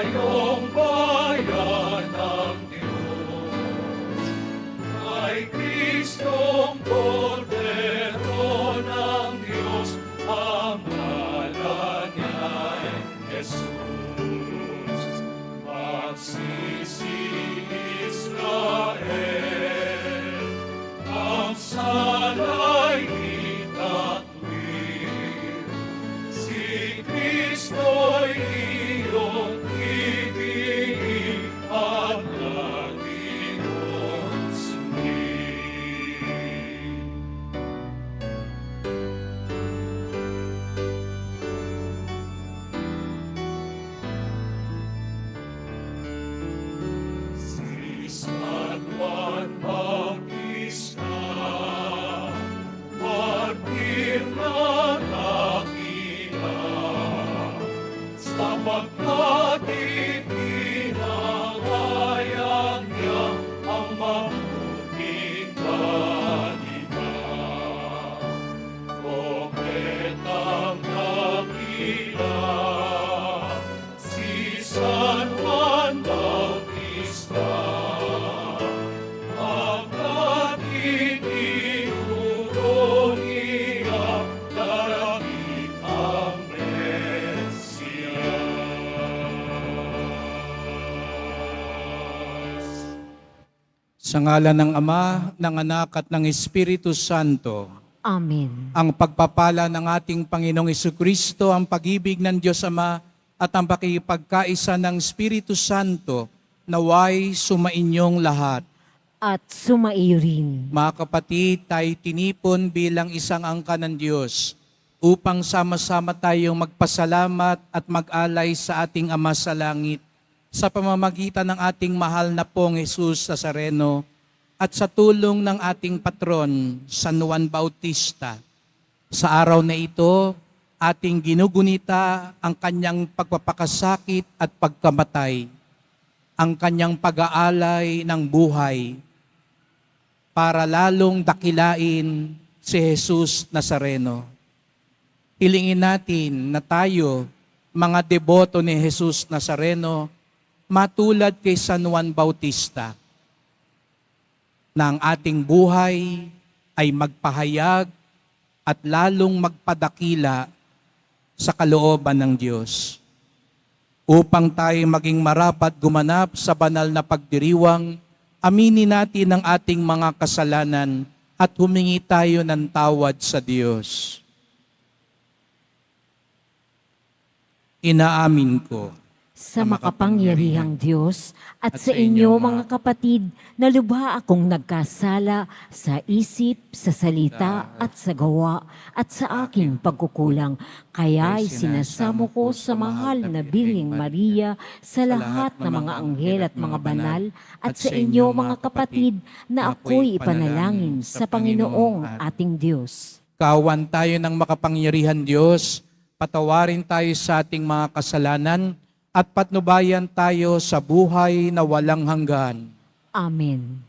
tayong bayan ng Diyos. Kay Kristong Kordero ng Diyos, ang ngalan niya'y Jesus. Magsisi Israel, ang sana'y itatwid. Si Kristo'y iyong ibigin at lagi mong sundin. Si San Juan Bautista, martir na dakila, sapagkat ipinangayan niya ang mabuting balita. Propetang dakila, si San Juan Bautista, hanggat itinuro niya darating ang Mesiyas. Sa ngalan ng Ama, ng Anak at ng Espiritu Santo, Amen. ang pagpapala ng ating Panginoong Jesucristo, ang pag-ibig ng Diyos Ama at ang pakipagkaisa ng Espiritu Santo naway sumainyong lahat. At sumaiyo rin. Mga kapatid, tayo tinipon bilang isang angka ng Diyos upang sama-sama tayong magpasalamat at mag-alay sa ating Ama sa langit sa pamamagitan ng ating mahal na pong Jesus Nazareno at sa tulong ng ating patron, San Juan Bautista. Sa araw na ito, ating ginugunita ang kanyang pagpapakasakit at pagkamatay, ang kanyang pag-aalay ng buhay, para lalong dakilain si Jesus Nazareno. Hilingin natin na tayo, mga deboto ni Jesus Nazareno, matulad kay San Juan Bautista, na ang ating buhay ay magpahayag at lalong magpadakila sa kalooban ng Diyos. Upang tayo maging marapat gumanap sa banal na pagdiriwang, aminin natin ang ating mga kasalanan at humingi tayo ng tawad sa Diyos. Inaamin ko Sa makapangyarihang Diyos at sa inyo mga kapatid, na lubha akong nagkasala sa isip, sa salita at sa gawa at sa aking pagkukulang. Kaya'y sinasamo ko sa mahal na Birheng Maria, sa lahat ng mga anghel at mga banal, at sa inyo mga kapatid, na ako'y ipanalangin sa Panginoong ating Diyos. kawan tayo ng makapangyarihan Diyos, patawarin tayo sa ating mga kasalanan, at patnubayan tayo sa buhay na walang hanggan. Amen.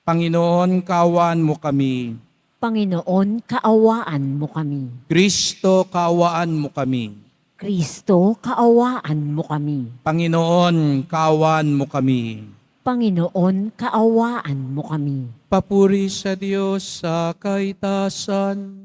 Panginoon, kaawaan mo kami. Panginoon, kaawaan mo kami. Kristo, kaawaan mo kami. Kristo, kaawaan mo kami. Panginoon, kaawaan mo kami. Panginoon, kaawaan mo kami. Papuri sa Diyos sa kaitasan.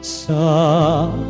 sa amin.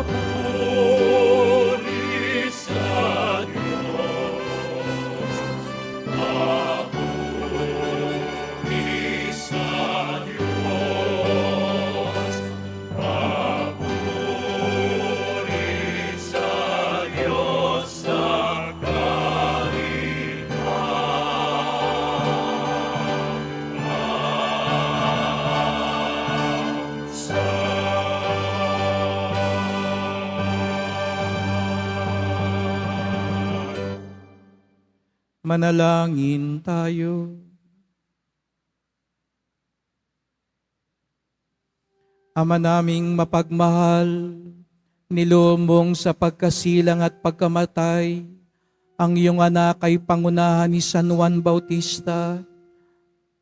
Papuri sa Diyos, papuri sa Diyos, papuri sa Diyos sa Manalangin tayo. Ama naming mapagmahal, nilumong sa pagkasilang at pagkamatay, ang iyong anak ay pangunahan ni San Juan Bautista,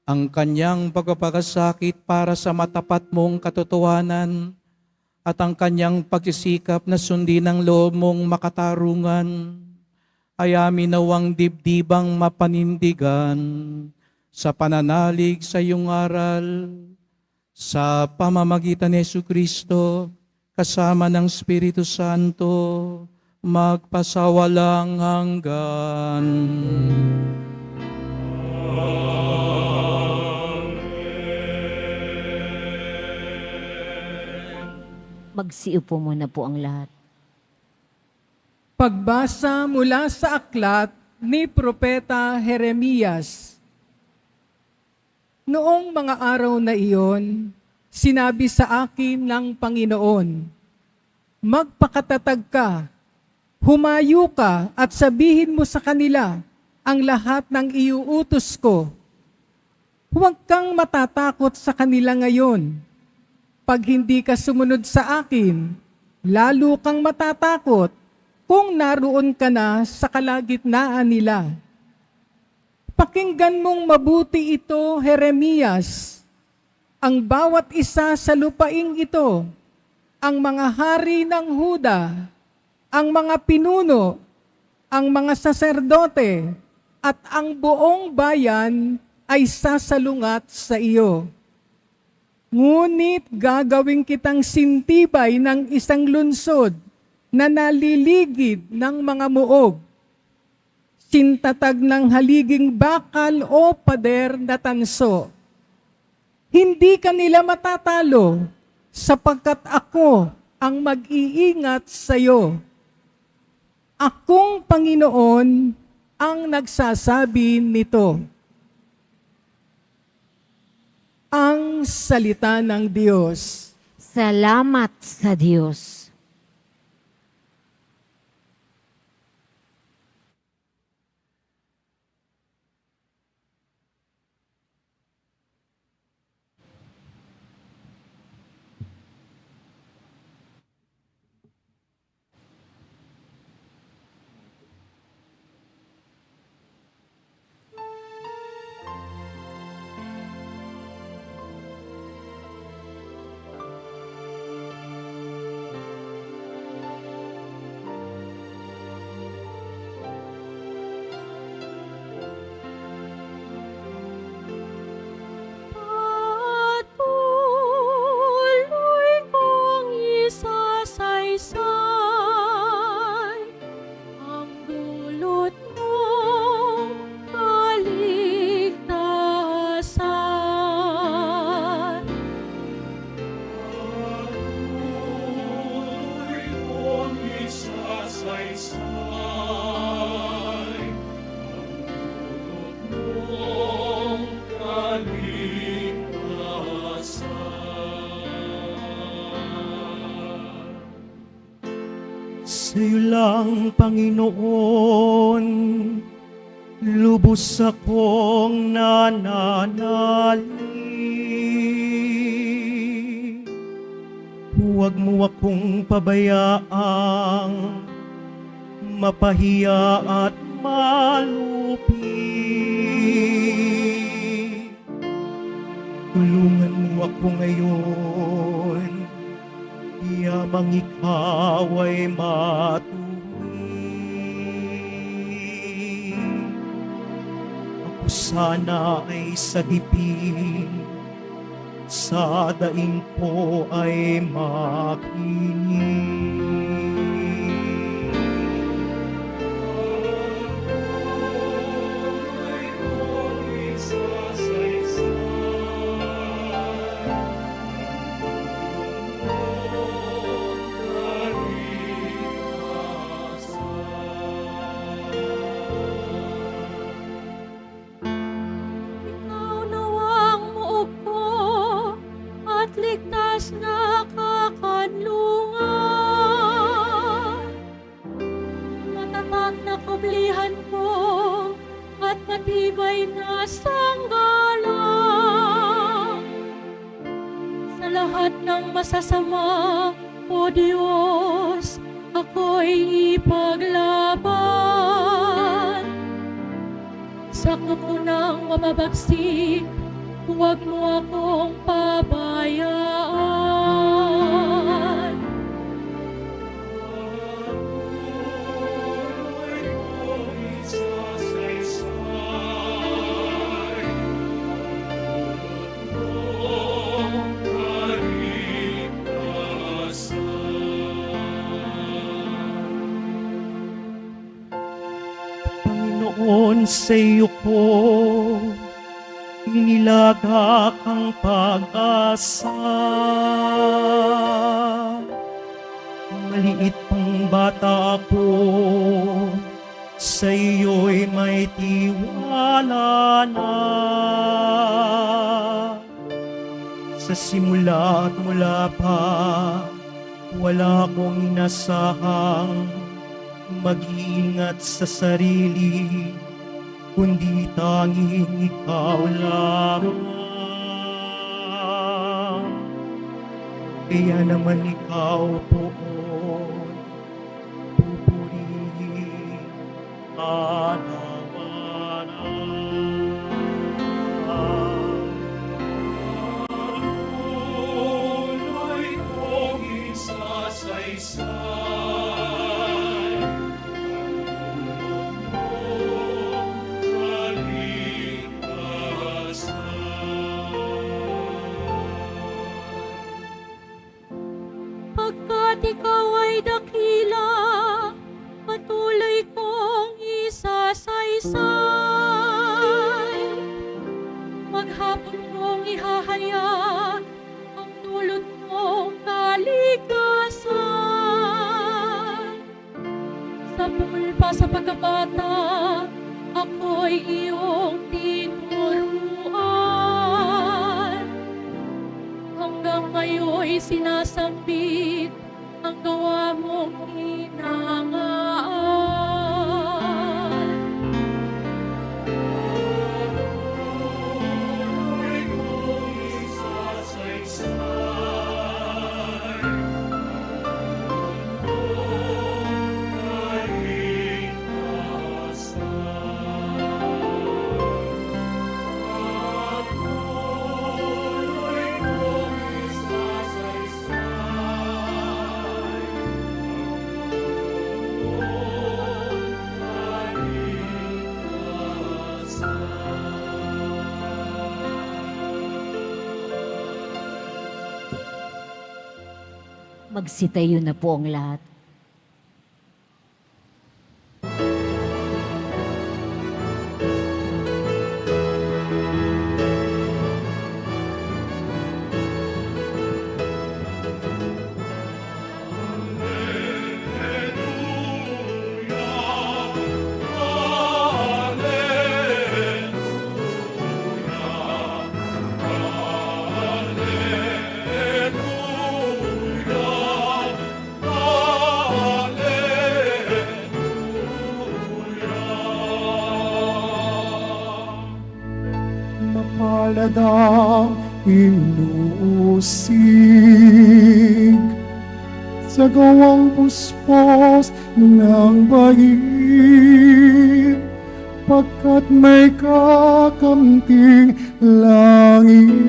ang kanyang pagpapakasakit para sa matapat mong katotohanan, at ang kanyang pagsisikap na sundin ang loob mong makatarungan, ay amin nawang dibdibang mapanindigan sa pananalig sa iyong aral, sa pamamagitan ni Jesucristo, kasama ng Espiritu Santo, magpasawalang hanggan. Magsiupo muna po ang lahat. Pagbasa mula sa aklat ni Propeta Jeremias. Noong mga araw na iyon, sinabi sa akin ng Panginoon, magpakatatag ka, humayo ka at sabihin mo sa kanila ang lahat ng iuutos ko. Huwag kang matatakot sa kanila ngayon. Pag hindi ka sumunod sa akin, lalo kang matatakot kung naroon ka na sa kalagitnaan nila. Pakinggan mong mabuti ito, Jeremias. Ang bawat isa sa lupaing ito, ang mga hari ng Huda, ang mga pinuno, ang mga saserdote, at ang buong bayan ay sasalungat sa iyo. Ngunit gagawin kitang sintibay ng isang lunsod na naliligid ng mga muog. sintatag ng haliging bakal o pader na tanso. Hindi ka nila matatalo sapagkat ako ang mag-iingat sa iyo. Akong Panginoon ang nagsasabi nito. Ang salita ng Diyos. Salamat sa Diyos. Patuloy kong isasaysay ang dulot mong kaligtasan. Patuloy kong isasaysay ang dulot mong kaligtasan. Sa'yo lang, Panginoon, lubos akong nananalig. Huwag mo akong pabayaang mapahiya at malupi. Tulungan mo ako ngayon, yamang ikaw ay matuwid. Ako sana ay sagipin, sa daing ko ay makinig. Patuloy kong isasaysay Ikaw nawang muog ko at ligtas na kakanlungan. Matatag na kublihan ko at matibay na sanggalang. Sa lahat ng masasama, O Diyos, ako'y ipaglaban. Sa kukunang mababagsik, huwag mo akong pabayaan. Patuloy kong isasaysay ang dulot mong kaligtasan. Panginoon, sa iyo ko inilagak ang pag-asa. Maliit pang bata ako, sa iyo'y may tiwala na. Sa simula at mula pa, wala akong inasahang mag-iingat sa sarili, kundi tanging ikaw lamang. Kaya naman ikaw poon, pupurihin, Patuloy kong isasaysay ang dulot mong kaligtasan. Pagkat ikaw ay dakila, patuloy kong isasaysay. dalisay. Maghapon mong ihahayag ang dulot mong kalikasan. Sa pulpa sa pagkabata, ako'y iyong tinuruan. Hanggang ngayon'y sinasambit ang gawa mong hinangaan. Patuloy kong isasaysay ang kaligtasan. Patuloy kong isasaysay Magsitayo na po ang lahat. Mapalad ang inuusig sa gawang puspos ng bahid, pagkat may kakamting langit.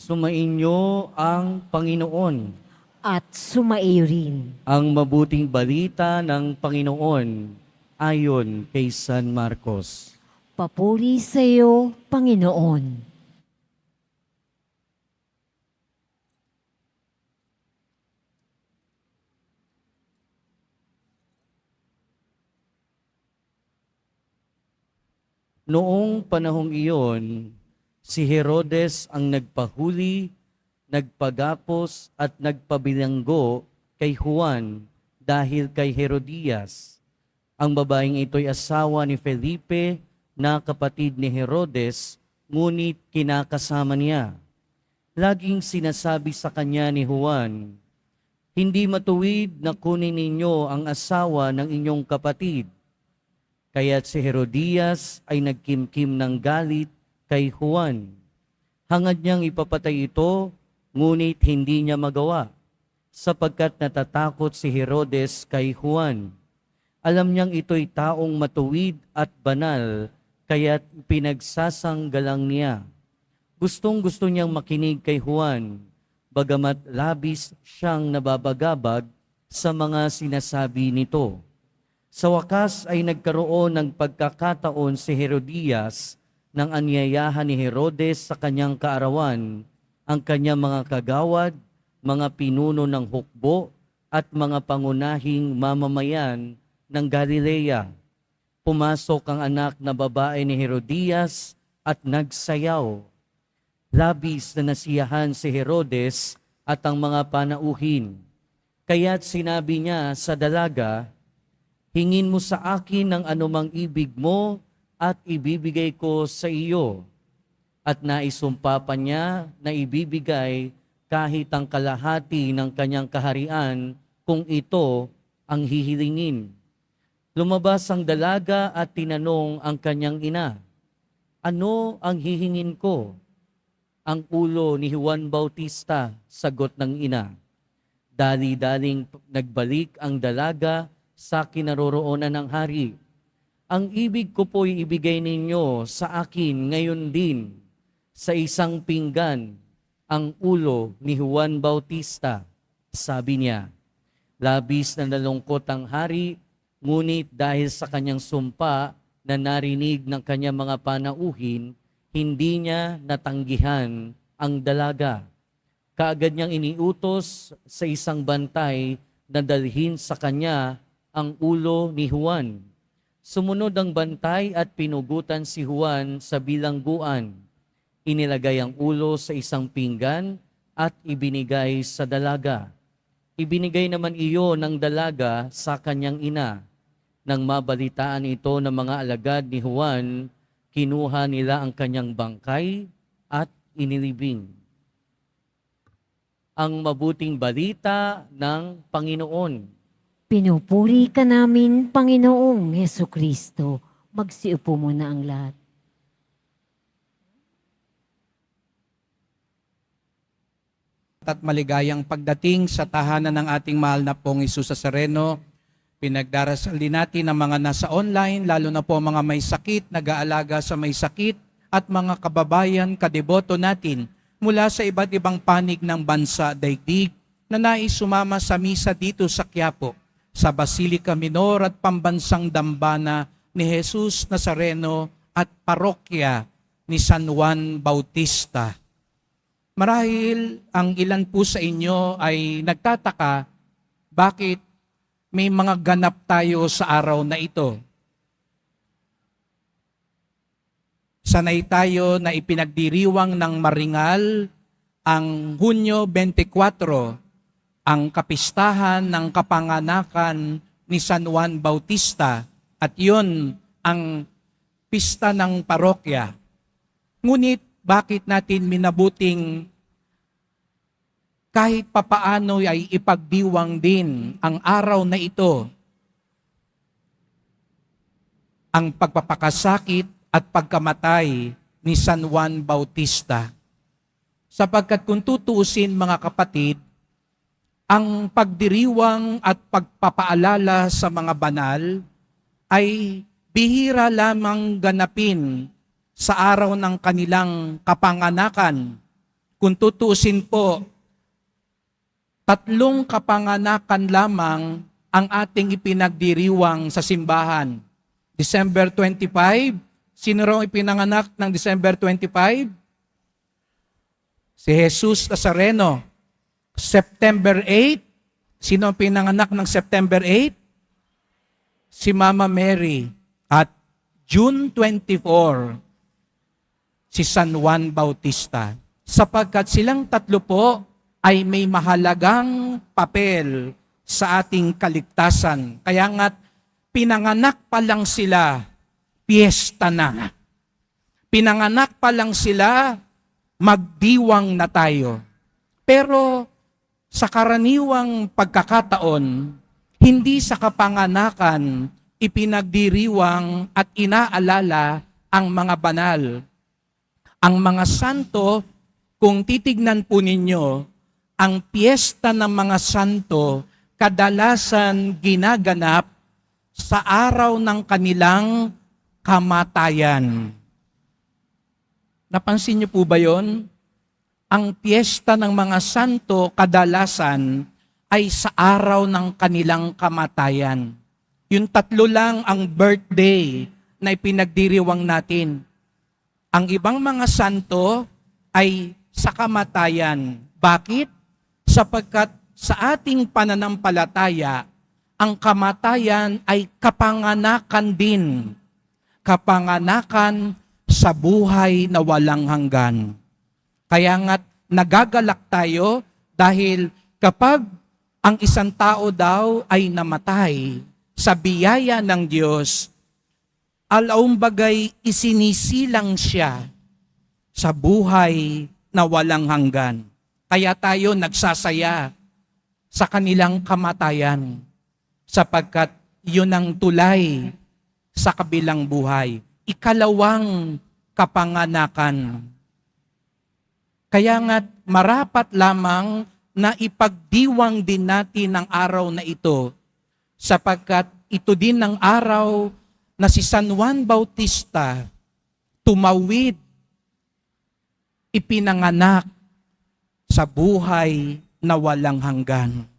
Sumainyo ang Panginoon. At sumaiyo rin. Ang mabuting balita ng Panginoon ayon kay San Marcos. Papuri sa iyo, Panginoon. Noong panahong iyon, si Herodes ang nagpahuli, nagpagapos at nagpabilanggo kay Juan dahil kay Herodias. Ang babaeng ito'y asawa ni Felipe na kapatid ni Herodes, ngunit kinakasama niya. Laging sinasabi sa kanya ni Juan, "Hindi matuwid na kunin ninyo ang asawa ng inyong kapatid." Kaya't si Herodias ay nagkimkim ng galit kay Juan. Hangad niyang ipapatay ito, ngunit hindi niya magawa, sapagkat natatakot si Herodes kay Juan. Alam niyang ito'y taong matuwid at banal, kaya't pinagsasanggalang niya. Gustong-gusto niyang makinig kay Juan, bagamat labis siyang nababagabag sa mga sinasabi nito. Sa wakas ay nagkaroon ng pagkakataon si Herodias nang anyayahan ni Herodes sa kanyang kaarawan ang kanyang mga kagawad, mga pinuno ng hukbo at mga pangunahing mamamayan ng Galilea. Pumasok ang anak na babae ni Herodias at nagsayaw. Labis na nasiyahan si Herodes at ang mga panauhin. Kaya't sinabi niya sa dalaga, "Hingin mo sa akin ang anumang ibig mo at ibibigay ko sa iyo." At naisumpa pa niya na ibibigay kahit ang kalahati ng kanyang kaharian kung ito ang hihilingin. Lumabas ang dalaga at tinanong ang kanyang ina, "Ano ang hihingin ko?" "Ang ulo ni Juan Bautista," sagot ng ina. Dali-daling nagbalik ang dalaga sa kinaroroonan ng hari. Ang ibig ko po'y ibigay ninyo sa akin ngayon din, sa isang pinggan, ang ulo ni Juan Bautista. Sabi niya, labis na nalungkot ang hari, ngunit dahil sa kanyang sumpa na narinig ng kanyang mga panauhin, hindi niya natanggihan ang dalaga. Kaagad niyang iniutos sa isang bantay na dalhin sa kanya ang ulo ni Juan. Sumunod ang bantay at pinugutan si Juan sa bilangguan. Inilagay ang ulo sa isang pinggan at ibinigay sa dalaga. Ibinigay naman iyon ng dalaga sa kanyang ina. Nang mabalitaan ito ng mga alagad ni Juan, kinuha nila ang kanyang bangkay at inilibing. Ang mabuting balita ng Panginoon. Pinupuri ka namin, Panginoong Heso Kristo. Magsiupo muna ang lahat. At maligayang pagdating sa tahanan ng ating mahal na pong Hesus Nazareno. Pinagdarasal din natin ang mga nasa online, lalo na po mga may sakit, nag-aalaga sa may sakit, at mga kababayan, kadeboto natin mula sa iba't ibang panig ng bansa daigdig na nais sumama sa misa dito sa Quiapo, sa Basilica Minor at Pambansang Dambana ni Hesus Nazareno at Parokya ni San Juan Bautista. Marahil ang ilan po sa inyo ay nagtataka bakit may mga ganap tayo sa araw na ito. Sanay tayo na ipinagdiriwang ng maringal ang Hunyo 24, ang kapistahan ng kapanganakan ni San Juan Bautista, at yun ang pista ng parokya. Ngunit bakit natin minabuting kahit papaano ay ipagdiwang din ang araw na ito, ang pagpapakasakit at pagkamatay ni San Juan Bautista? Sapagkat kung tutuusin, mga kapatid, ang pagdiriwang at pagpapaalala sa mga banal ay bihira lamang ganapin sa araw ng kanilang kapanganakan. Kung tutuusin po, 3 kapanganakan lamang ang ating ipinagdiriwang sa simbahan. December 25, sino raw ipinanganak ng December 25? Si Hesus Nazareno. September 8, sino ang pinanganak ng September 8? Si Mama Mary. At June 24, si San Juan Bautista. Sapagkat silang 3 po ay may mahalagang papel sa ating kaligtasan. Kaya nga't pinanganak pa lang sila, piyesta na. Pinanganak pa lang sila, magdiwang na tayo. Pero sa karaniwang pagkakataon, hindi sa kapanganakan ipinagdiriwang at inaalala ang mga banal. Ang mga santo, kung titignan po ninyo, ang piyesta ng mga santo kadalasan ginaganap sa araw ng kanilang kamatayan. Napansin niyo po ba yon? Ang piyesta ng mga santo kadalasan ay sa araw ng kanilang kamatayan. Yung 3 lang ang birthday na ipinagdiriwang natin. Ang ibang mga santo ay sa kamatayan. Bakit? Sapagkat sa ating pananampalataya, ang kamatayan ay kapanganakan din. Kapanganakan sa buhay na walang hanggan. Kaya nga't nagagalak tayo dahil kapag ang isang tao daw ay namatay sa biyaya ng Diyos, alaumbagay isinisilang siya sa buhay na walang hanggan. Kaya tayo nagsasaya sa kanilang kamatayan sapagkat yun ang tulay sa kabilang buhay. Ikalawang kapanganakan. Kaya nga't marapat lamang na ipagdiwang din natin ang araw na ito sapagkat ito din ang araw na si San Juan Bautista tumawid, ipinanganak sa buhay na walang hanggan.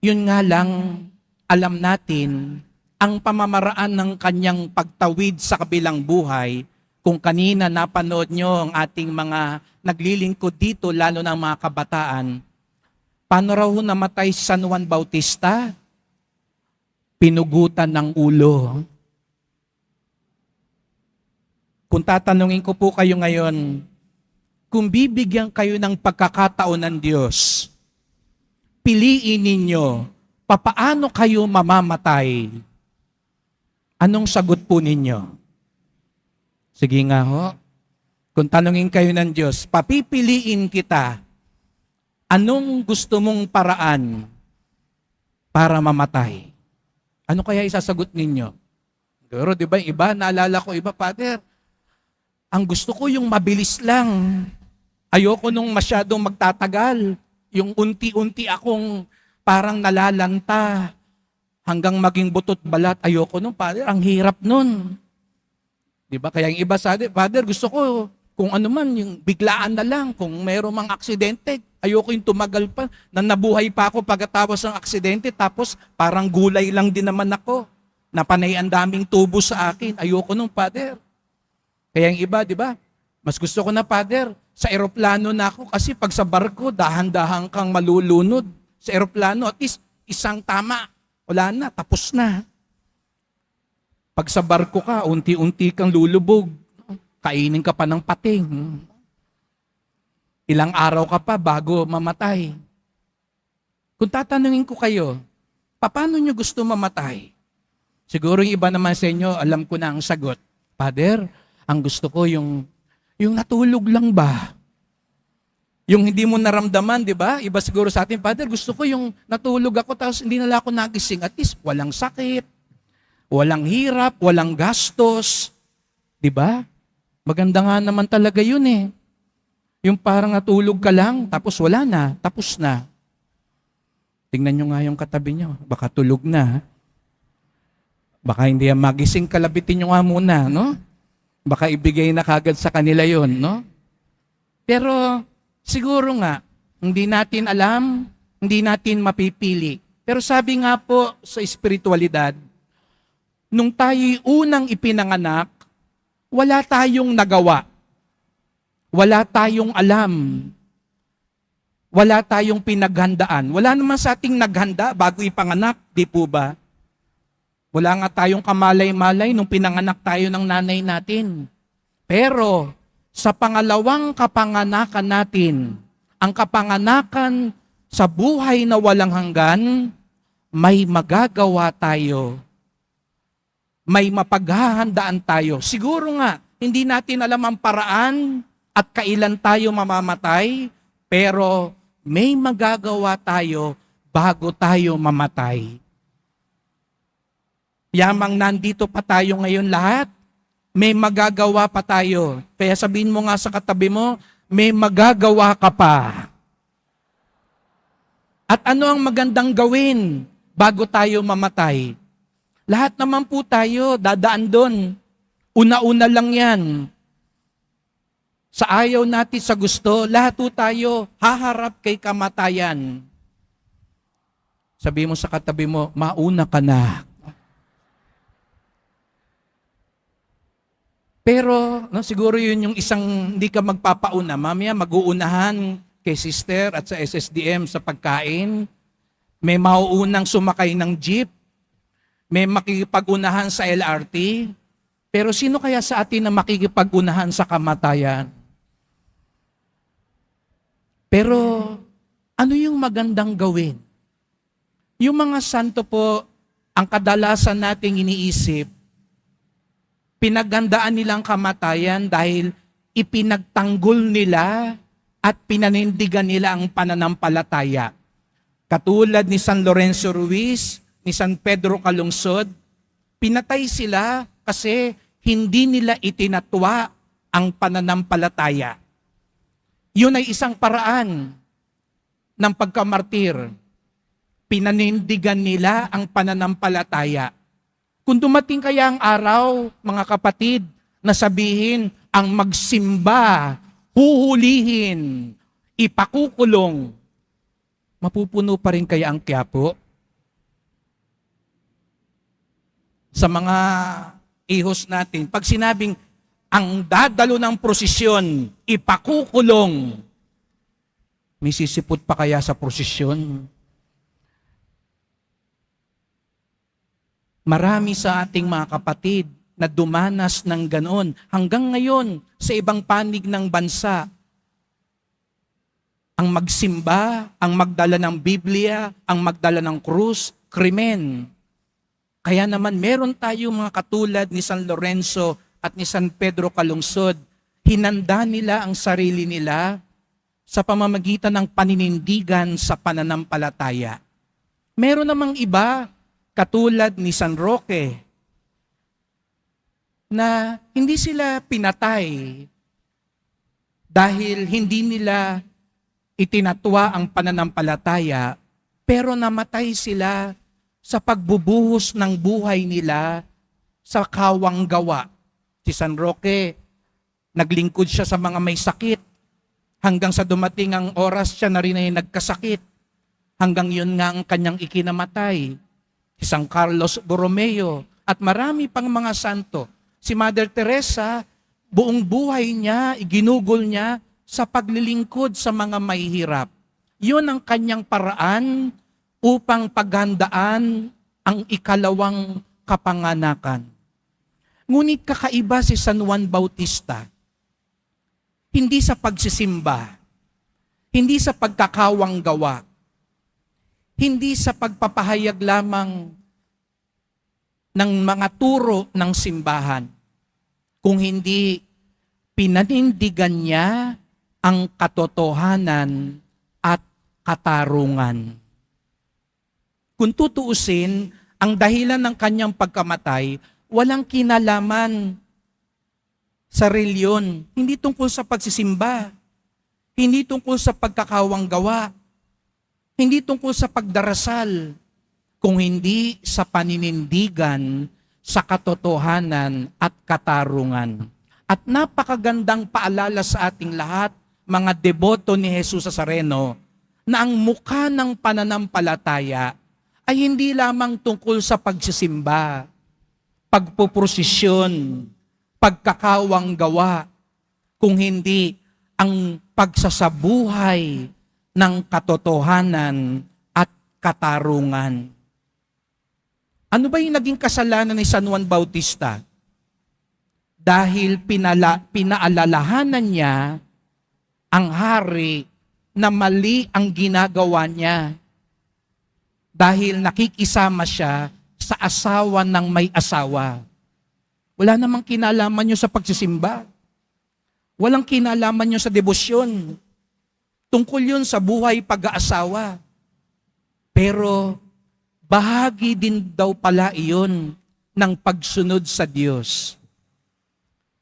Yun nga lang, alam natin, ang pamamaraan ng kanyang pagtawid sa kabilang buhay, kung kanina napanood nyo ang ating mga naglilingkod dito, lalo na ang mga kabataan, paano raw namatay si San Juan Bautista? Pinugutan ng ulo. Kung tatanungin ko po kayo ngayon, kung bibigyan kayo ng pagkakataon ng Diyos, piliin ninyo, papaano kayo mamamatay? Anong sagot po ninyo? Sige nga ho. Kung tanungin kayo ng Diyos, papipiliin kita, anong gusto mong paraan para mamatay? Ano kaya isasagot ninyo? Pero di ba, iba, naalala ko iba, Father, ang gusto ko yung mabilis lang. Ayoko nung masyadong magtatagal. Yung unti-unti akong parang nalalanta hanggang maging butot balat. Ayoko nung, Father, ang hirap nun. Di ba? Kaya yung iba sabi, Father, gusto ko kung ano man, yung biglaan na lang, kung mayroong mga aksidente, ayoko yung tumagal pa, na nabuhay pa ako pagkatapos ng aksidente, tapos parang gulay lang din naman ako, na panay ang daming tubo sa akin. Ayoko nung, Father. Kaya yung iba, di ba? Mas gusto ko na, Father, sa eroplano na ako, kasi pag sa barko, dahan-dahan kang malulunod. Sa eroplano, at least isang tama, wala na, tapos na. Pag sa barko ka, unti-unti kang lulubog. Kainin ka pa ng pating. Ilang araw ka pa bago mamatay. Kung tatanungin ko kayo, paano nyo gusto mamatay? Siguro yung iba naman sa inyo, alam ko na ang sagot. Father, ang gusto ko yung natulog lang ba? Yung hindi mo naramdaman, di ba? Iba siguro sa atin, Father, gusto ko yung natulog ako tapos hindi na ako nagising. At least walang sakit, walang hirap, walang gastos. Di ba? Maganda nga naman talaga yun eh. Yung parang natulog ka lang, tapos wala na, tapos na. Tingnan nyo nga yung katabi nyo, baka tulog na. Baka hindi yan magising, kalabitin nyo nga muna, no? Baka ibigay na kagad sa kanila yon, no? Pero siguro nga, hindi natin alam, hindi natin mapipili. Pero sabi nga po sa espiritualidad, nung tayo'y unang ipinanganak, wala tayong nagawa. Wala tayong alam. Wala tayong pinaghandaan. Wala naman sa ating naghanda bago ipanganak, di po ba? Wala nga tayong kamalay-malay nung pinanganak tayo ng nanay natin. Pero sa pangalawang kapanganakan natin, ang kapanganakan sa buhay na walang hanggan, may magagawa tayo. May mapaghahandaan tayo. Siguro nga, hindi natin alam ang paraan at kailan tayo mamamatay, pero may magagawa tayo bago tayo mamatay. Yamang nandito pa tayo ngayon lahat, may magagawa pa tayo. Kaya sabihin mo nga sa katabi mo, may magagawa ka pa. At ano ang magandang gawin bago tayo mamatay? Lahat naman po tayo dadaan doon. Una-una lang yan. Sa ayaw natin sa gusto, lahat po tayo haharap kay kamatayan. Sabi mo sa katabi mo, mauna ka na. Pero siguro yun yung isang hindi ka magpapauna. Mamaya mag-uunahan kay sister at sa SSDM sa pagkain. May mauunang sumakay ng jeep. May makikipag-unahan sa LRT. Pero sino kaya sa atin na makikipag-unahan sa kamatayan? Pero ano yung magandang gawin? Yung mga santo po, ang kadalasan nating iniisip, pinaghandaan nilang kamatayan dahil ipinagtanggol nila at pinanindigan nila ang pananampalataya. Katulad ni San Lorenzo Ruiz, ni San Pedro Calungsod, pinatay sila kasi hindi nila itinatwa ang pananampalataya. Yun ay isang paraan ng pagkamartir. Pinanindigan nila ang pananampalataya. Kung dumating kaya ang araw, mga kapatid, na sabihin ang magsimba, huhulihin, ipakukulong, mapupuno pa rin kaya ang Quiapo? Sa mga ihos natin, pag sinabing ang dadalo ng prosesyon, ipakukulong, may sisipot pa kaya sa prosesyon? Marami sa ating mga kapatid na dumanas ng ganoon hanggang ngayon sa ibang panig ng bansa. Ang magsimba, ang magdala ng Biblia, ang magdala ng krus, krimen. Kaya naman meron tayo mga katulad ni San Lorenzo at ni San Pedro Calungsod. Hinanda nila ang sarili nila sa pamamagitan ng paninindigan sa pananampalataya. Meron namang iba, katulad ni San Roque, na hindi sila pinatay dahil hindi nila itinatwa ang pananampalataya, pero namatay sila sa pagbubuhos ng buhay nila sa kawang gawa. Si San Roque, naglingkod siya sa mga may sakit, hanggang sa dumating ang oras siya na rin ay nagkasakit, hanggang yun nga ang kanyang ikinamatay. Si San Carlos Borromeo at marami pang mga santo. Si Mother Teresa, buong buhay niya, iginugol niya sa paglilingkod sa mga mahihirap. Yun ang kanyang paraan upang paghandaan ang ikalawang kapanganakan. Ngunit kakaiba si San Juan Bautista. Hindi sa pagsisimba, hindi sa pagkakawang gawa, hindi sa pagpapahayag lamang ng mga turo ng simbahan, kung hindi pinanindigan niya ang katotohanan at katarungan. Kung tutuusin, ang dahilan ng kanyang pagkamatay, walang kinalaman sa reliyon. Hindi tungkol sa pagsisimba, hindi tungkol sa pagkakawang gawa, hindi tungkol sa pagdarasal, kung hindi sa paninindigan sa katotohanan at katarungan. At napakagandang paalala sa ating lahat, mga deboto ni Jesus Nazareno, na ang mukha ng pananampalataya ay hindi lamang tungkol sa pagsisimba, pagpuprosesyon, pagkakawang gawa, kung hindi ang pagsasabuhay ng katotohanan at katarungan. Ano ba yung naging kasalanan ni San Juan Bautista? Dahil pinaalalahanan niya ang hari na mali ang ginagawa niya. Dahil nakikisama siya sa asawa ng may asawa. Wala namang kinalaman niyo sa pagsisimba. Walang kinalaman niyo sa debosyon. Tungkol yun sa buhay pag-aasawa. Pero bahagi din daw pala iyon ng pagsunod sa Diyos.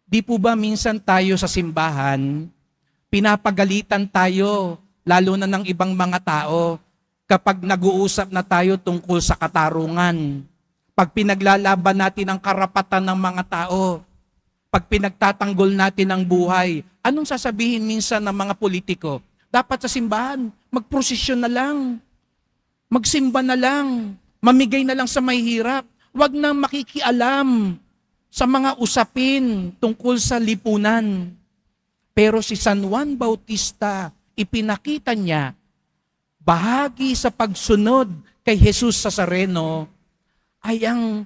Di po ba minsan tayo sa simbahan, pinapagalitan tayo, lalo na ng ibang mga tao, kapag nag-uusap na tayo tungkol sa katarungan, pag pinaglalaban natin ang karapatan ng mga tao, pag pinagtatanggol natin ang buhay, anong sasabihin minsan ng mga politiko? Dapat sa simbahan, magprosesyon na lang, magsimba na lang, mamigay na lang sa mahihirap, wag na makikialam sa mga usapin tungkol sa lipunan. Pero si San Juan Bautista, ipinakita niya, bahagi sa pagsunod kay Jesus Nazareno ay ang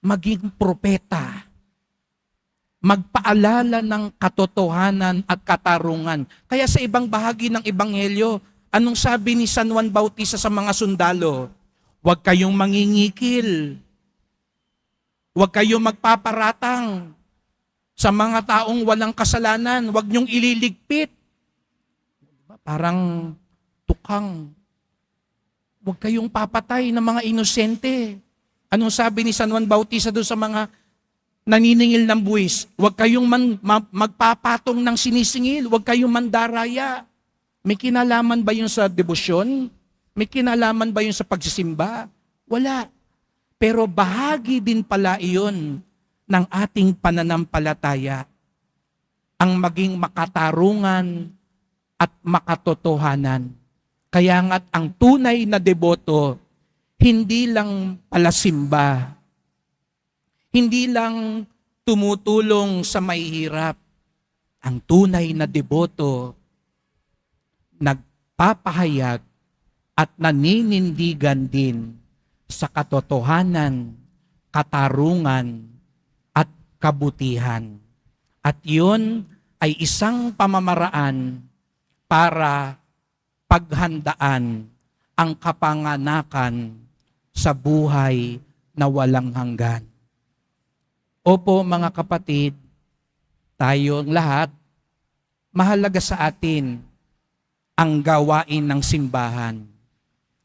maging propeta. Magpaalala ng katotohanan at katarungan. Kaya sa ibang bahagi ng Ebanghelyo, anong sabi ni San Juan Bautista sa mga sundalo? Huwag kayong mangingikil. Huwag kayong magpaparatang sa mga taong walang kasalanan. Huwag niyong ililigpit. Parang tukang. Huwag kayong papatay ng mga inosente. Anong sabi ni San Juan Bautista doon sa mga naniningil ng buwis? Huwag kayong magpapatong ng sinisingil. Huwag kayong mandaraya. May kinalaman ba yun sa debosyon? May kinalaman ba yun sa pagsisimba? Wala. Pero bahagi din pala iyon ng ating pananampalataya. Ang maging makatarungan at makatotohanan. Kaya nga't ang tunay na deboto, hindi lang palasimba, hindi lang tumutulong sa mahihirap. Ang tunay na deboto, nagpapahayag at naninindigan din sa katotohanan, katarungan, at kabutihan. At yun ay isang pamamaraan para paghandaan ang kapanganakan sa buhay na walang hanggan. Opo mga kapatid, tayong lahat, mahalaga sa atin ang gawain ng simbahan.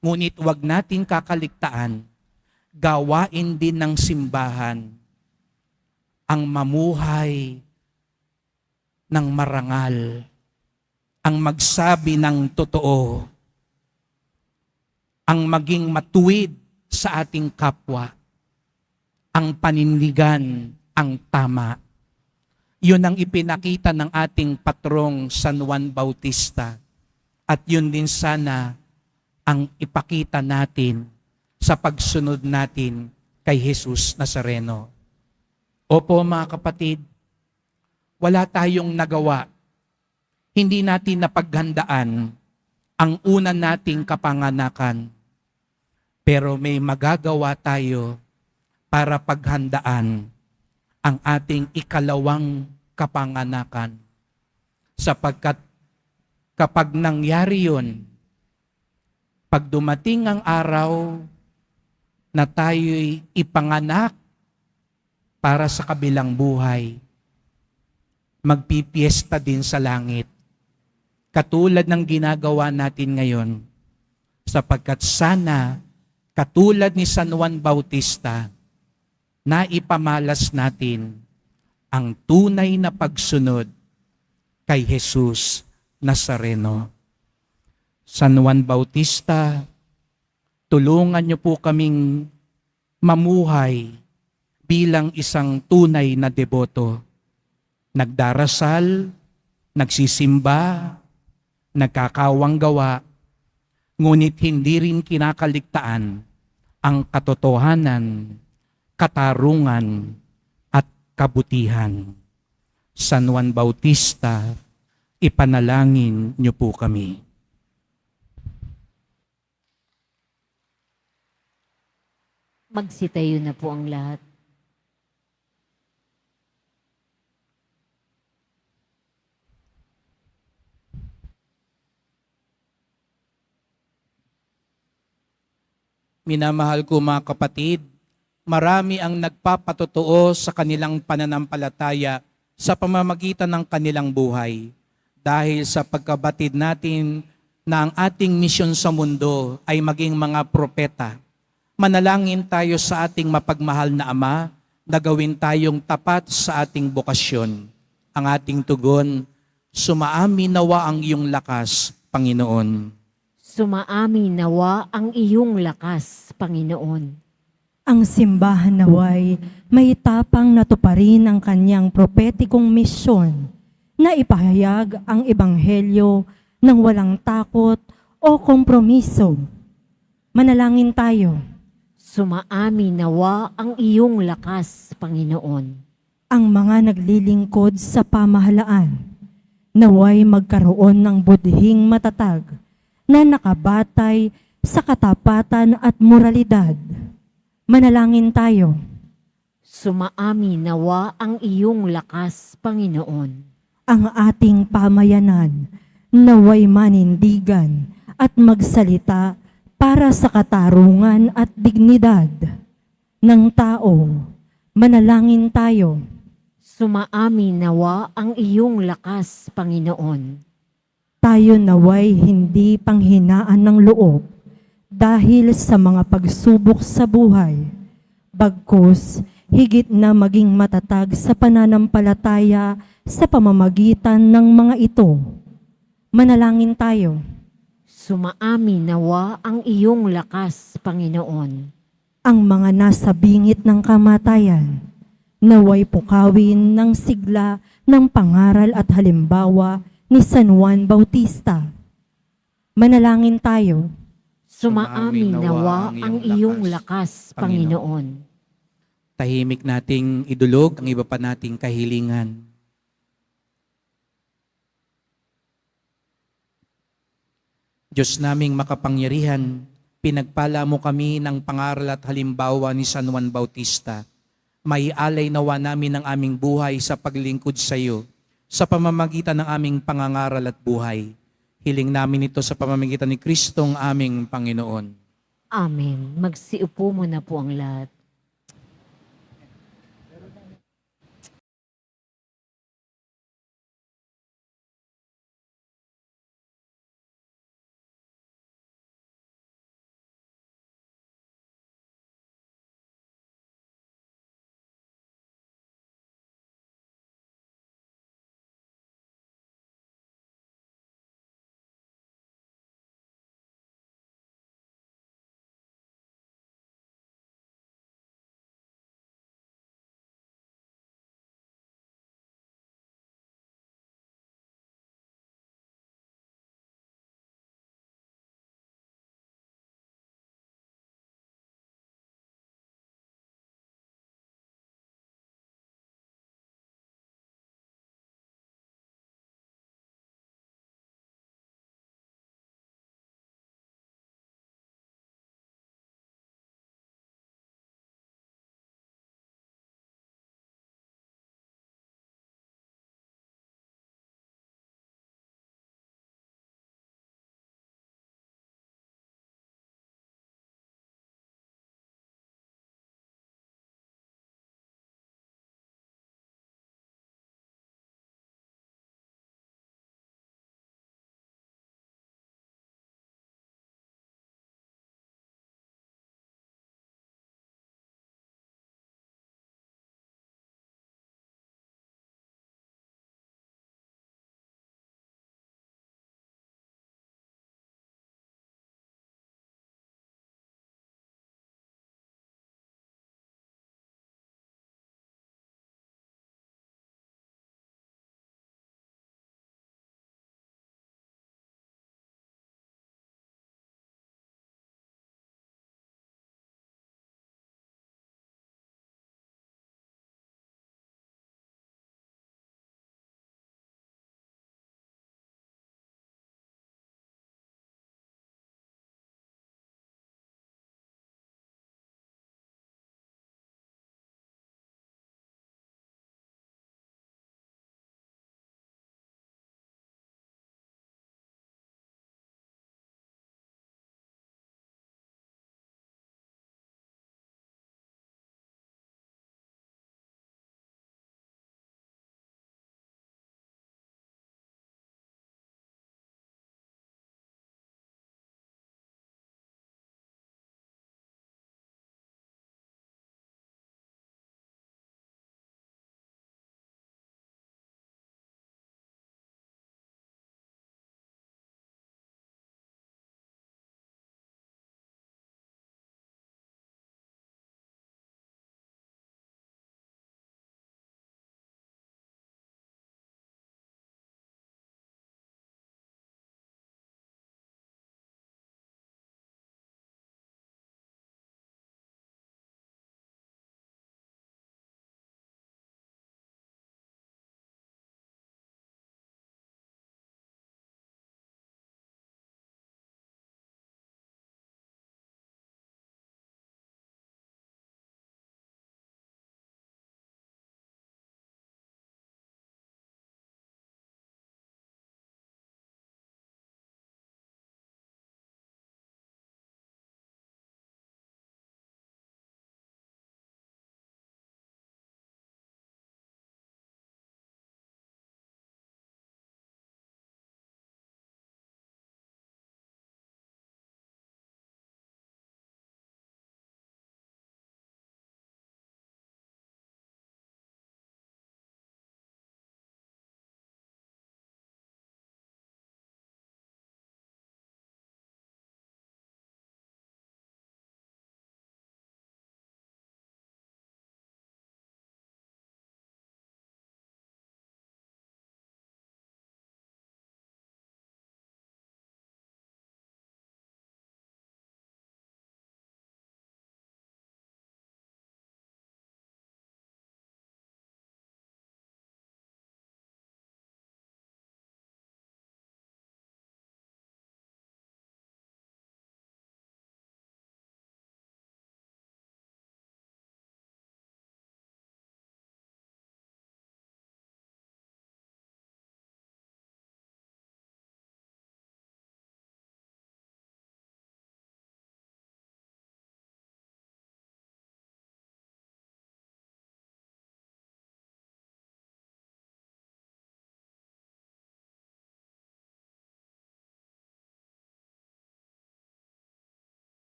Ngunit huwag natin kakaligtaan, gawain din ng simbahan ang mamuhay ng marangal, ang magsabi ng totoo, ang maging matuwid sa ating kapwa, ang panindigan ang tama. Yun ang ipinakita ng ating patrong San Juan Bautista. At yun din sana ang ipakita natin sa pagsunod natin kay Jesus Nazareno. Opo mga kapatid, wala tayong nagawa. Hindi natin napaghandaan ang una nating kapanganakan. Pero may magagawa tayo para paghandaan ang ating ikalawang kapanganakan. Sapagkat kapag nangyari yun, pag dumating ang araw na tayo'y ipanganak para sa kabilang buhay, magpipiesta din sa langit. Katulad ng ginagawa natin ngayon, sapagkat sana, katulad ni San Juan Bautista, na ipamalas natin ang tunay na pagsunod kay Jesus Nazareno. San Juan Bautista, tulungan niyo po kaming mamuhay bilang isang tunay na deboto. Nagdarasal, nagsisimba, nagkakawang gawa, ngunit hindi rin kinakaligtaan ang katotohanan, katarungan, at kabutihan. San Juan Bautista, ipanalangin niyo po kami. Magsitayo na po ang lahat. Minamahal ko mga kapatid, marami ang nagpapatotoo sa kanilang pananampalataya sa pamamagitan ng kanilang buhay. Dahil sa pagkabatid natin na ang ating misyon sa mundo ay maging mga propeta, manalangin tayo sa ating mapagmahal na Ama na gawin tayong tapat sa ating bokasyon. Ang ating tugon, sumaami nawa ang iyong lakas, Panginoon. Sumaami nawa ang iyong lakas, Panginoon. Ang simbahan naway may tapang natuparin ang kanyang propetikong misyon na ipahayag ang ebanghelyo ng walang takot o kompromiso. Manalangin tayo. Sumaami nawa ang iyong lakas, Panginoon. Ang mga naglilingkod sa pamahalaan naway magkaroon ng budhing matatag na nakabatay sa katapatan at moralidad. Manalangin tayo. Sumaami nawa ang iyong lakas, Panginoon. Ang ating pamayanan naway manindigan at magsalita para sa katarungan at dignidad ng tao. Manalangin tayo. Sumaami nawa ang iyong lakas, Panginoon. Tayo naway hindi panghinaan ng loob dahil sa mga pagsubok sa buhay. Bagkus, higit na maging matatag sa pananampalataya sa pamamagitan ng mga ito. Manalangin tayo. Sumaamin nawa ang iyong lakas, Panginoon. Ang mga nasa bingit ng kamatayan, naway pukawin ng sigla ng pangaral at halimbawa ni San Juan Bautista. Manalangin tayo. Sumaamin nawa ang iyong lakas, Panginoon. Tahimik nating idulog ang iba pa nating kahilingan. Diyos naming makapangyarihan, pinagpala mo kami ng pangaral at halimbawa ni San Juan Bautista. Maialay nawa namin ang aming buhay sa paglingkod sa iyo, sa pamamagitan ng aming pangangaral at buhay. Hiling namin ito sa pamamagitan ni Kristong aming Panginoon. Amen. Magsiupo mo na po ang lahat.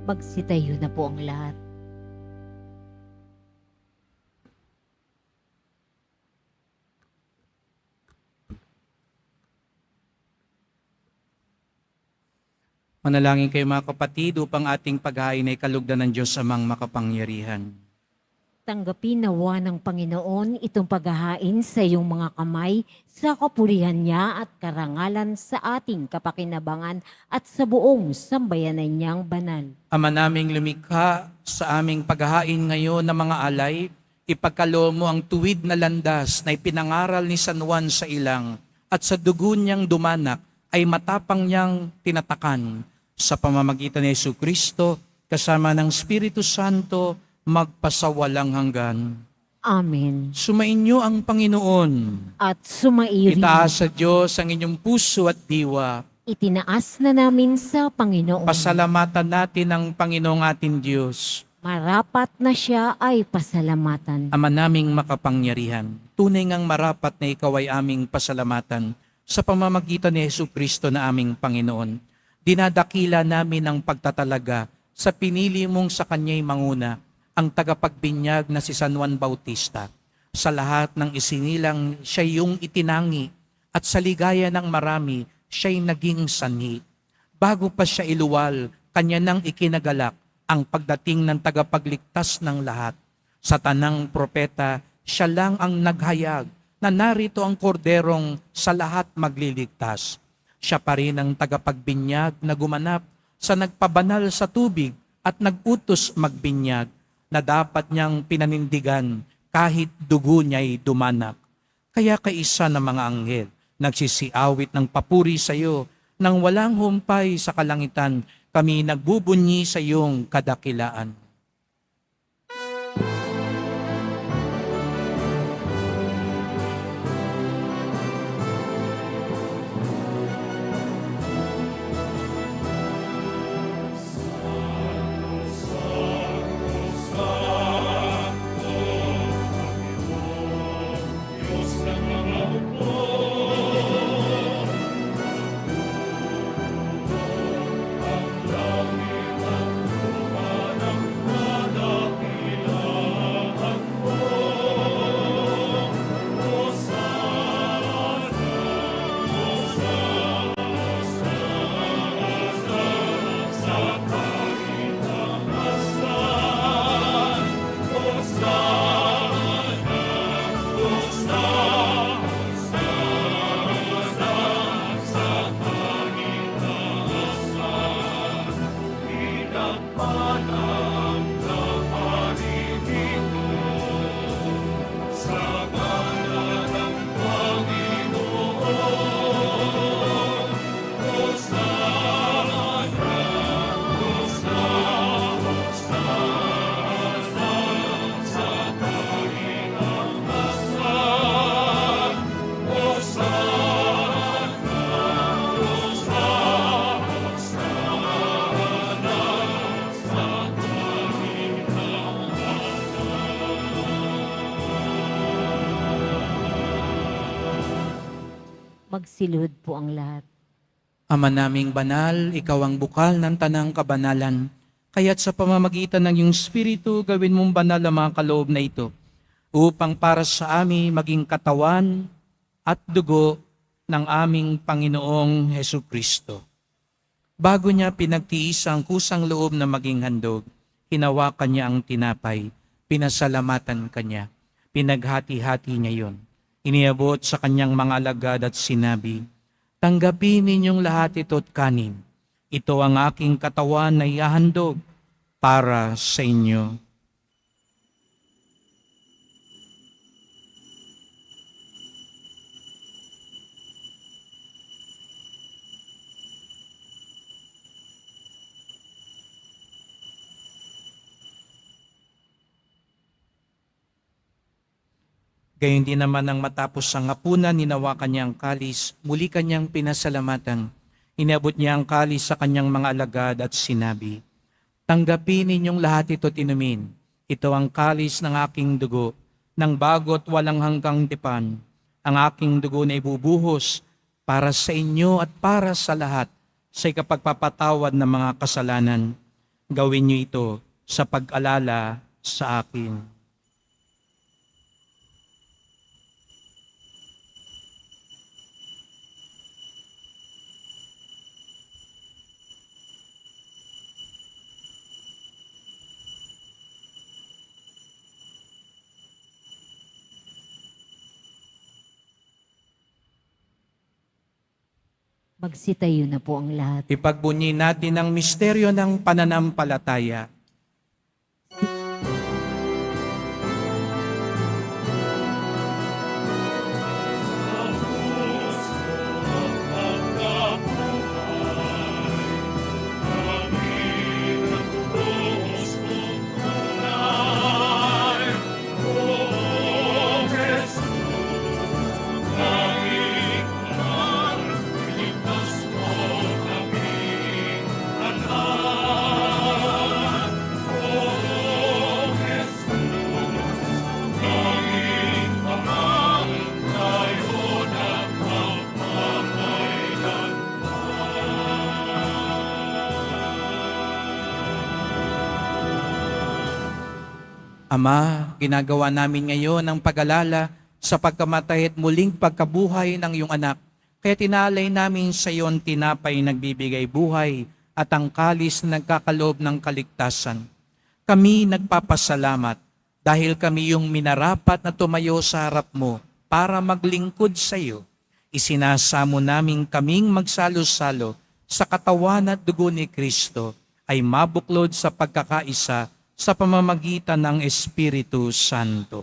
Magsitayo na po ang lahat. Manalangin kayo mga kapatid upang ating paghain ay kalugdan ng Diyos amang makapangyarihan. Tanggapin nawa ng Panginoon itong paghahain sa iyong mga kamay sa kapulihan niya at karangalan sa ating kapakinabangan at sa buong sambayanan niyang banal. Ama naming lumikha sa aming paghahain ngayon ng mga alay, ipagkaloob mo ang tuwid na landas na ipinangaral ni San Juan sa ilang at sa dugo niyang dumanak ay matapang niyang tinatakan sa pamamagitan ni Jesucristo kasama ng Espiritu Santo magpasawalang hanggan. Amen. Sumainyo ang Panginoon. At sumairi, Itaas sa Diyos ang inyong puso at diwa. itinaas na namin sa Panginoon. Pasalamatan natin ang Panginoong ating Diyos. Marapat na siya ay pasalamatan. Ama naming makapangyarihan, tunay ngang marapat na ikaw ay aming pasalamatan sa pamamagitan ni Jesucristo na aming Panginoon. Dinadakila namin ang pagtatalaga sa pinili mong sa Kanya'y manguna, ang tagapagbinyag na si San Juan Bautista. Sa lahat ng isinilang siya yung itinangi at sa ligaya ng marami siya'y naging sanhi. Bago pa siya iluwal, kanya nang ikinagalak ang pagdating ng tagapagligtas ng lahat. Sa tanang propeta, siya lang ang naghayag na narito ang korderong sa lahat magliligtas. Siya pa rin ang tagapagbinyag na gumanap sa nagpabanal sa tubig at nagutos magbinyag na dapat niyang pinanindigan kahit dugo niya'y dumanak. Kaya kaisa ng mga anghel, nagsisiawit ng papuri sa iyo, nang walang humpay sa kalangitan, kami nagbubunyi sa iyong kadakilaan. Diyos ng mga hukbo, ang langit at lupa ng kadakilaan mo. Hosana, sa kahitamasan. Magsilod po ang lahat. Ama naming banal, ikaw ang bukal ng tanang kabanalan. Kaya't sa pamamagitan ng iyong Espiritu, gawin mong banal ang mga kaloob na ito, upang para sa amin maging katawan at dugo ng aming Panginoong Hesukristo. Bago niya pinagtiis ang kusang loob na maging handog, hinawakan niya ang tinapay, pinasalamatan kanya, pinaghati-hati niya yon. Iniabot sa kanyang mga alagad at sinabi, "Tanggapin ninyong lahat ito at kanin. Ito ang aking katawan na ihahandog para sa inyo." Gayon din naman ang matapos ang hapunan, ninawakan niya ang kalis, muli kanyang pinasalamatan. Inabot niya ang kalis sa kanyang mga alagad at sinabi, "Tanggapin ninyong lahat ito at inumin. Ito ang kalis ng aking dugo, ng bago't walang hanggang tipan. Ang aking dugo na ibubuhos para sa inyo at para sa lahat sa ikapagpapatawad ng mga kasalanan. Gawin niyo ito sa pag-alala sa akin. Magsitayo na po ang lahat. Ipagbunyi natin ang misteryo ng pananampalataya. Ama, ginagawa namin ngayon ang pag-alala sa pagkamatay at muling pagkabuhay ng iyong anak. Kaya tinalay namin sa iyo ang tinapay nagbibigay buhay at ang kalis na nagkakaloob ng kaligtasan. Kami nagpapasalamat dahil kami yung minarapat na tumayo sa harap mo para maglingkod sa iyo. Isinasamo namin kaming magsalo-salo sa katawan at dugo ni Kristo ay mabuklod sa pagkakaisa sa pamamagitan ng Espiritu Santo.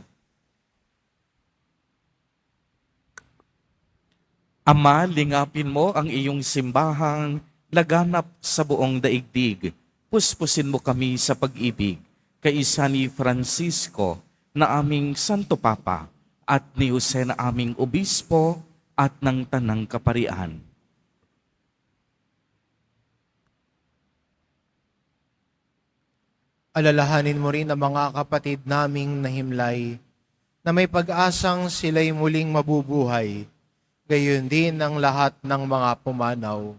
Ama, lingapin mo ang iyong simbahang laganap sa buong daigdig. Puspusin mo kami sa pag-ibig, kaisa ni Francisco na aming Santo Papa at ni Jose na aming Obispo at ng Tanang Kaparian. Alalahanin mo rin ang mga kapatid naming nahimlay na may pag-asang sila'y muling mabubuhay, gayon din ang lahat ng mga pumanaw.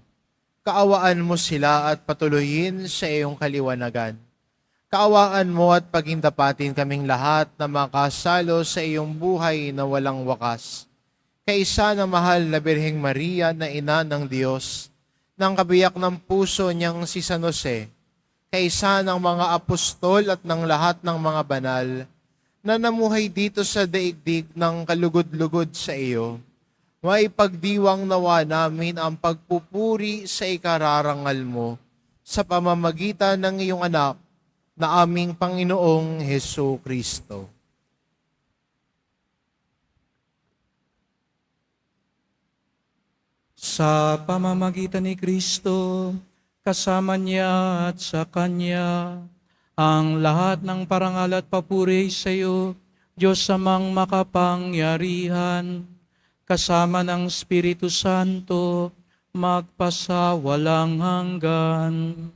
Kaawaan mo sila at patuloyin sa iyong kaliwanagan. Kaawaan mo at pagindapatin kaming lahat na makasalo sa iyong buhay na walang wakas. Kaisa ng mahal na Birheng Maria na ina ng Diyos, ng kabiyak ng puso niyang si San Jose, kaisa ng mga apostol at ng lahat ng mga banal na namuhay dito sa daigdig ng kalugod-lugod sa iyo, maipagdiwang nawa namin ang pagpupuri sa ikararangal mo sa pamamagitan ng iyong anak na aming Panginoong Hesu Kristo. Sa pamamagitan ni Kristo, kasama niya at sa Kanya, ang lahat ng parangal at papuri sa iyo, Diyos amang makapangyarihan, kasama ng Espiritu Santo, magpasawalang hanggan.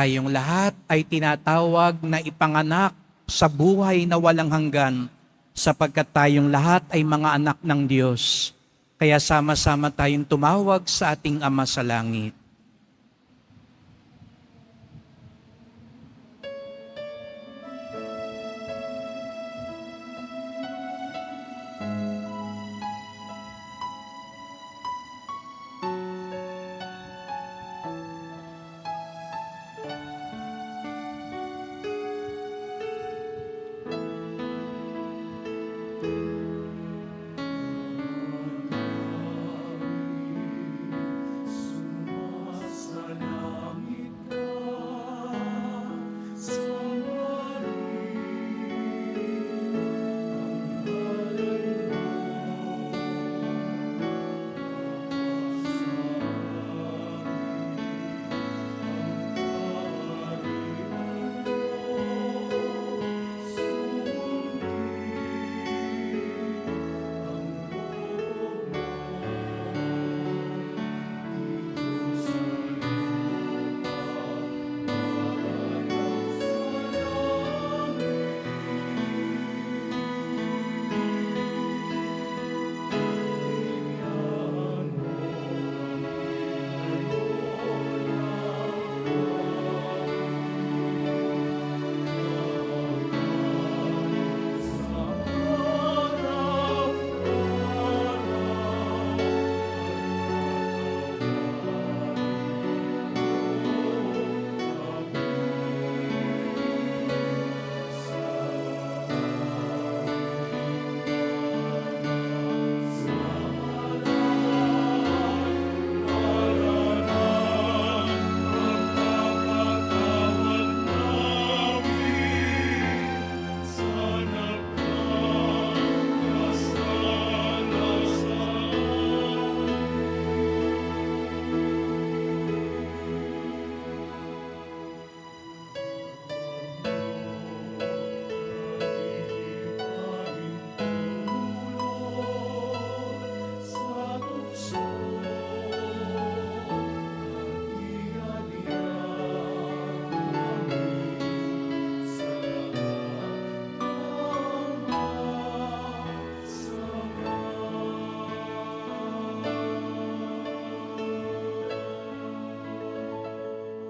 Tayong lahat ay tinatawag na ipanganak sa buhay na walang hanggan sapagkat tayong lahat ay mga anak ng Diyos. Kaya sama-sama tayong tumawag sa ating Ama sa Langit.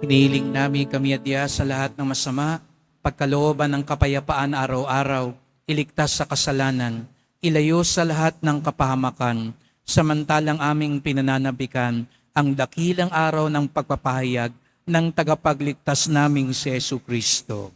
Hinihiling namin kami adya sa lahat ng masama, pagkalooban ng kapayapaan araw-araw, iligtas sa kasalanan, ilayo sa lahat ng kapahamakan, samantalang aming pinananabikan ang dakilang araw ng pagpapahayag ng tagapagligtas naming si Yesu Kristo.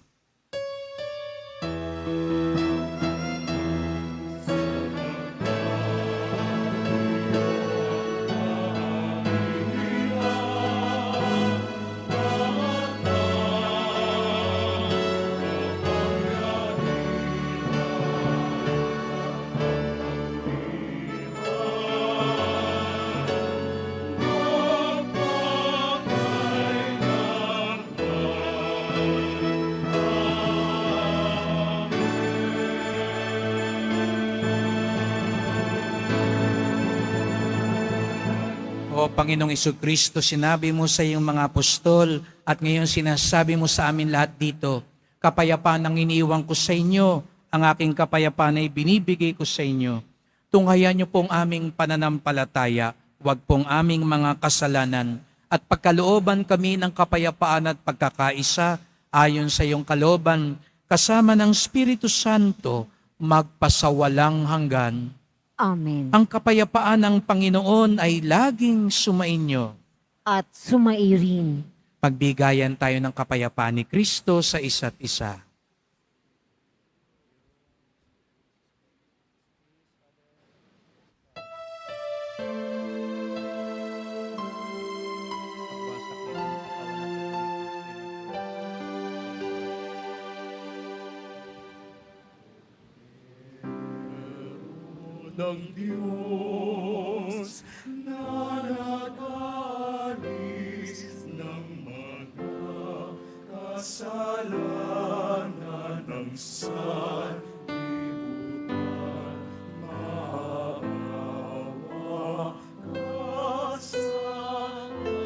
O Panginoong Isukristo, sinabi mo sa iyong mga apostol at ngayon sinasabi mo sa amin lahat dito, kapayapaan ang iniiwan ko sa inyo, ang aking kapayapaan ay binibigay ko sa inyo. Tunghayan niyo pong aming pananampalataya, wag pong aming mga kasalanan, at pagkalooban kami ng kapayapaan at pagkakaisa ayon sa iyong kalooban, kasama ng Espiritu Santo, magpasawalang hanggan. Amen. Ang kapayapaan ng Panginoon ay laging sumainyo. At sumairin. Pagbigayan tayo ng kapayapaan ni Kristo sa isa't isa. ng Diyos na nagalis ng mga kasalanan ng sanlibutan. Maawa ka sa amin.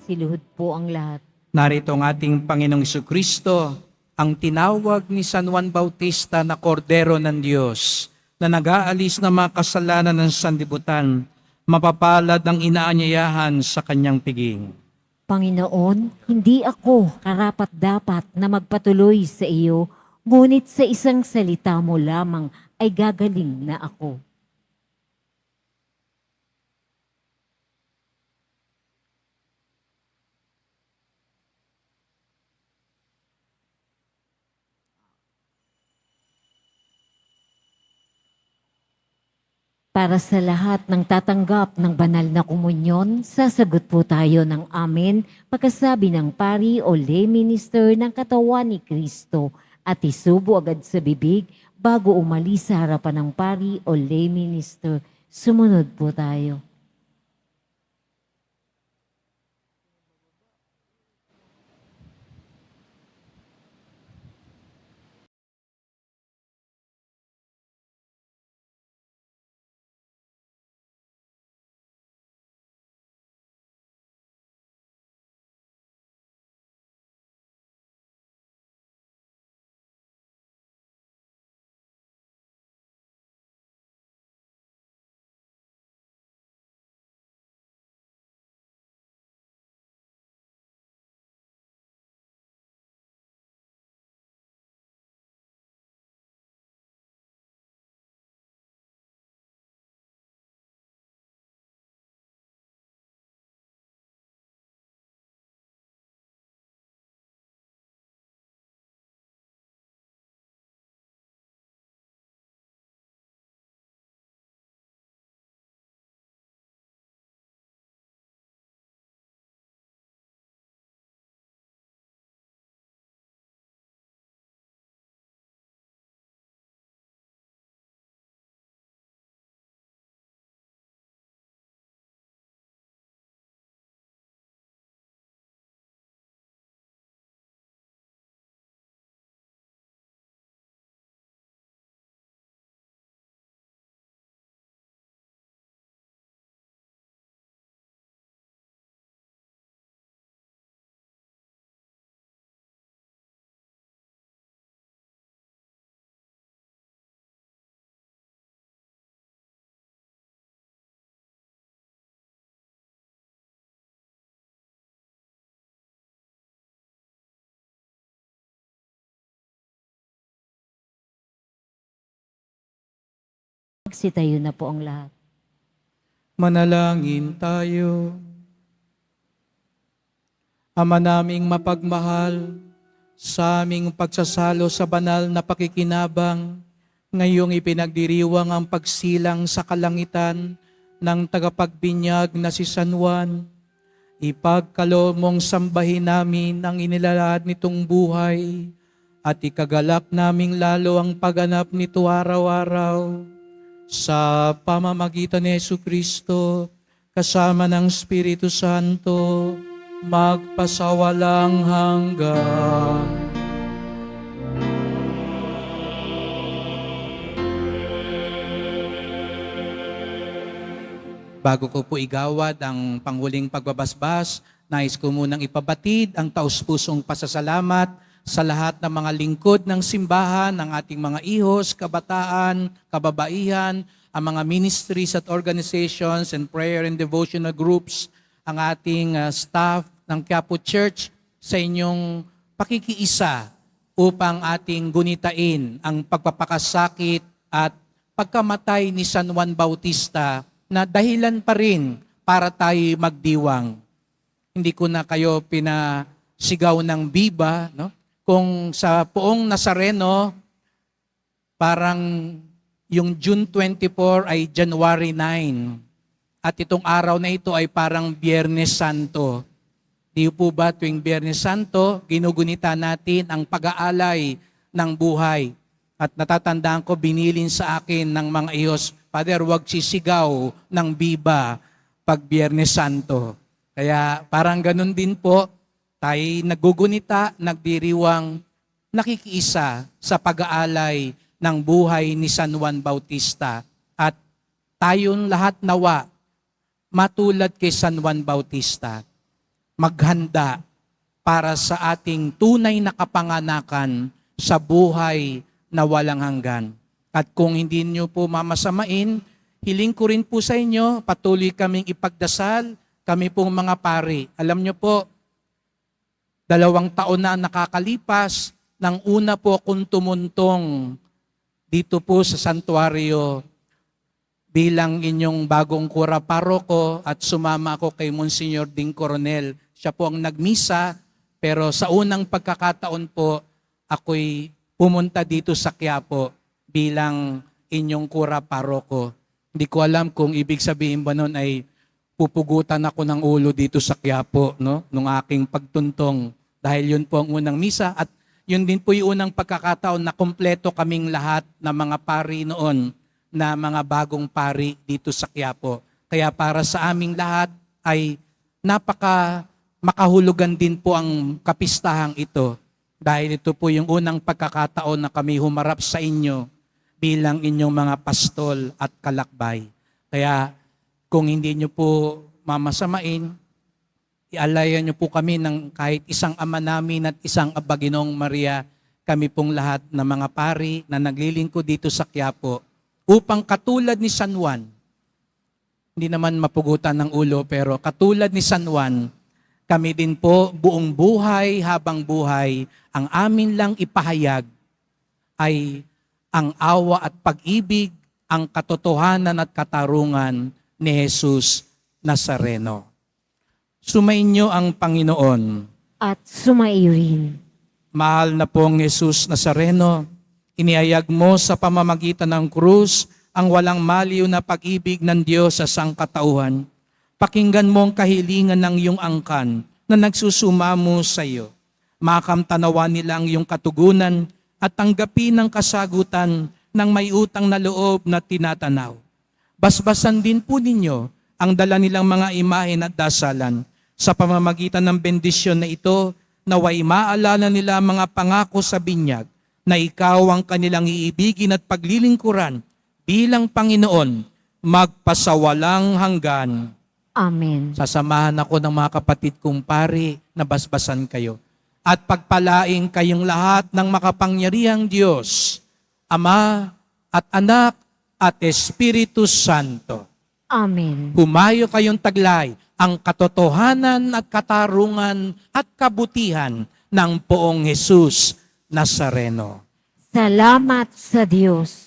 Siluhod po ang lahat. Narito ang ating Panginoong Isukristo, ang tinawag ni San Juan Bautista na Kordero ng Diyos, na nag-aalis ng mga kasalanan ng sanlibutan, mapapalad ang inaanyayahan sa kanyang piging. Panginoon, hindi ako karapat-dapat na magpatuloy sa iyo, ngunit sa isang salita mo lamang ay gagaling na ako. Para sa lahat ng tatanggap ng banal na komunyon, sasagot po tayo ng amen pagkasabi ng pari o lay minister ng katawan ni Kristo at isubo agad sa bibig bago umalis sa harapan ng pari o lay minister. Sumunod po tayo. Magsitayo na po ang lahat. Manalangin tayo. Ama naming mapagmahal, sa aming pagsasalo sa banal na pakikinabang, ngayong ipinagdiriwang ang pagsilang sa kalangitan ng tagapagbinyag na si San Juan, ipagkaloob mong sambahin namin ang inilalahad nitong buhay at ikagalak naming lalo ang pagganap nito araw-araw. Sa pamamagitan ni Jesucristo, kasama ng Espiritu Santo, magpasawalang hanggan. Bago ko po igawad ang panghuling pagbabasbas, nais ko munang ipabatid ang taus-pusong pasasalamat sa lahat ng mga lingkod ng simbahan, ng ating mga ihos, kabataan, kababaihan, ang mga ministries at organizations and prayer and devotional groups, ang ating staff ng Quiapo Church sa inyong pakikiisa upang ating gunitain ang pagpapakasakit at pagkamatay ni San Juan Bautista na dahilan pa rin para tayo magdiwang. Hindi ko na kayo pinasigaw ng biba, no? Kung sa Poong Nazareno, parang yung June 24 ay January 9. At itong araw na ito ay parang Biyernes Santo. Di po ba tuwing Biyernes Santo, ginugunita natin ang pag-aalay ng buhay. At natatandaan ko, binilin sa akin ng mga iyos, Father, huwag sisigaw ng biba pag Biyernes Santo. Kaya parang ganun din po, tayo nagugunita, nagdiriwang, nakikiisa sa pag-aalay ng buhay ni San Juan Bautista. At tayong lahat nawa, matulad kay San Juan Bautista, maghanda para sa ating tunay na kapanganakan sa buhay na walang hanggan. At kung hindi niyo po mamasamain, hiling ko rin po sa inyo, patuloy kaming ipagdasal, kami pong mga pari. Alam niyo po, 2 taon na nakakalipas, nang una po akong tumuntong dito po sa santuario bilang inyong bagong kura paroko at sumama ako kay Monsignor Ding Coronel. Siya po ang nagmisa, pero sa unang pagkakataon po, ako'y pumunta dito sa Quiapo bilang inyong kura paroko. Hindi ko alam kung ibig sabihin ba nun ay pupugutan ako ng ulo dito sa Quiapo, no? Nung aking pagtuntong. Dahil yun po ang unang misa at yun din po yung unang pagkakataon na kompleto kaming lahat na mga pari noon, na mga bagong pari dito sa Quiapo. Kaya para sa aming lahat ay makahulugan din po ang kapistahang ito. Dahil ito po yung unang pagkakataon na kami humarap sa inyo bilang inyong mga pastol at kalakbay. Kaya kung hindi nyo po mamasamain, ialayan nyo po kami ng kahit isang ama namin at isang Aba Ginoong Maria, kami pong lahat na mga pari na naglilingkod dito sa Quiapo, upang katulad ni San Juan, hindi naman mapugutan ng ulo, pero katulad ni San Juan, kami din po buong buhay habang buhay, ang amin lang ipahayag ay ang awa at pag-ibig, ang katotohanan at katarungan ni Jesus Nazareno. Sumainyo ang Panginoon. At sumairin. Mahal na pong Jesus Nazareno, iniayag mo sa pamamagitan ng krus ang walang maliw na pag-ibig ng Diyos sa sangkatauhan. Pakinggan mo ang kahilingan ng iyong angkan na nagsusumamo sa iyo. Makamtanawan nila ang iyong katugunan at tanggapin ang kasagutan ng may utang na loob na tinatanaw. Basbasan din po ninyo ang dala nilang mga imahen at dasalan. Sa pamamagitan ng bendisyon na ito, naway maalala nila mga pangako sa binyag na ikaw ang kanilang iibigin at paglilingkuran bilang Panginoon, magpasawalang hanggan. Amen. Sasamahan ako ng mga kapatid kong pari na basbasan kayo. At pagpalaing kayong lahat ng makapangyarihang Diyos, Ama at Anak at Espiritu Santo. Amen. Humayo kayong taglay ang katotohanan at katarungan at kabutihan ng Poong Jesus Nazareno. Salamat sa Diyos.